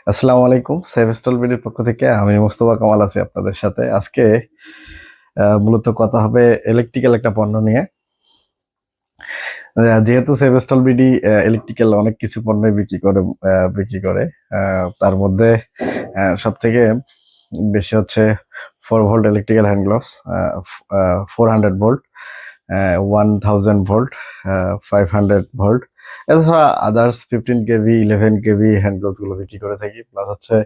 আসসালামু আলাইকুম। Save stall বিডির পক্ষ থেকে আমি মোস্তফা কামাল আছি আপনাদের সাথে। আজকে মূলত কথা হবে ইলেকট্রিক্যাল একটা পণ্য নিয়ে। যেহেতু সেভ স্টল বিডি ইলেকট্রিক্যাল অনেক কিছু পণ্যই বিক্রি করে। তার মধ্যে সব থেকে বেশি হচ্ছে 4 volt electrical hand gloves, 400 volt, 1000 volt, 500 volt. এছাড়া others 15 KV, 11 KV hand gloves গুলো বিক্রি করে থাকি। প্লাস হচ্ছে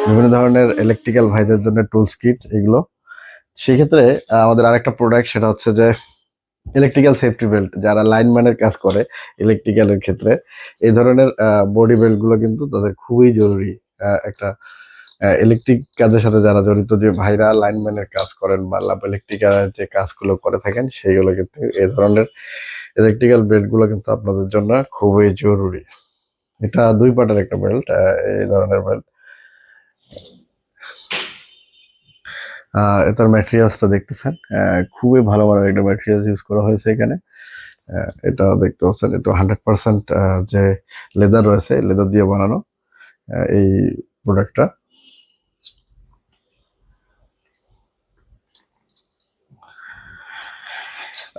বিভিন্ন ধরনের ইলেকট্রিক্যাল ভাইদের জন্য টুলস কিট এগুলো। সেক্ষেত্রে আমাদের আরেকটা প্রোডাক্ট, সেটা হচ্ছে যে ইলেকট্রিক্যাল সেফটি বেল্ট। যারা লাইনম্যানের কাজ করে ইলেকট্রিক্যালের ক্ষেত্রে, এই ধরনের বডি বেল্ট গুলো কিন্তু তাদের খুবই জরুরি। একটা ইলেকট্রিক কাজের সাথে যারা জড়িত, যে ভাইরা লাইনম্যানের কাজ করেন বা ইলেকট্রিক্যাল যে কাজগুলো করে থাকেন, সেইগুলো কিন্তু এই ধরনের ইলেকট্রিক্যাল বেল্ট গুলো কিন্তু আপনাদের জন্য খুবই জরুরি। এটা 2 পার্টের একটা বেল্ট। এই ধরনের বেল্ট, এটার ম্যাটেরিয়ালসটা দেখতেছেন, খুবই ভালো মানের একটা ম্যাটেরিয়ালস ইউজ করা হয়েছে এখানে। এটা দেখতে পাচ্ছেন, এটা 100% যে লেদার রয়েছে, লেদার দিয়ে বানানো এই প্রোডাক্টটা।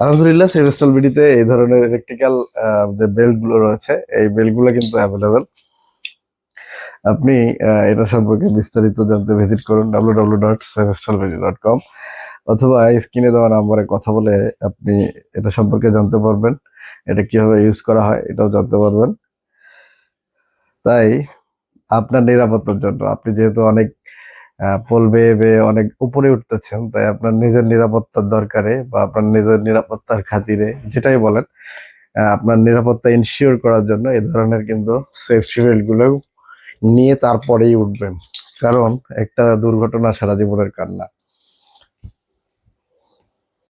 আলহামদুলিল্লাহ, সেভেস্টাল বিডিতে এই ধরনের ইলেকট্রিক্যাল যে বেল্ট গুলো রয়েছে, এই বেল্ট গুলো কিন্তু অ্যাভেলেবেল। আপনি এটা সম্পর্কে বিস্তারিত জানতে ভিজিট করুন www.sevestalbidi.com, অথবা স্ক্রিনে দেওয়া নাম্বারে কথা বলে আপনি এটা সম্পর্কে জানতে পারবেন। এটা কিভাবে ইউজ করা হয় এটাও জানতে পারবেন। তাই আপনার নিরাপত্তার জন্য, আপনি যেহেতু অনেক পোল বেয়ে বেয়ে অনেক উপরে উঠতেছেন, তাই আপনার নিজের নিরাপত্তার দরকারে বা আপনার নিজের নিরাপত্তার খাতিরে, যেটাই বলেন, আপনার নিরাপত্তা ইনশিওর করার জন্য এই ধরনের কিন্তু সেফটি বেল্ট গুলো নিয়ে তারপরেই উঠবেন। কারণ একটা দুর্ঘটনা সারা জীবনের কান্না।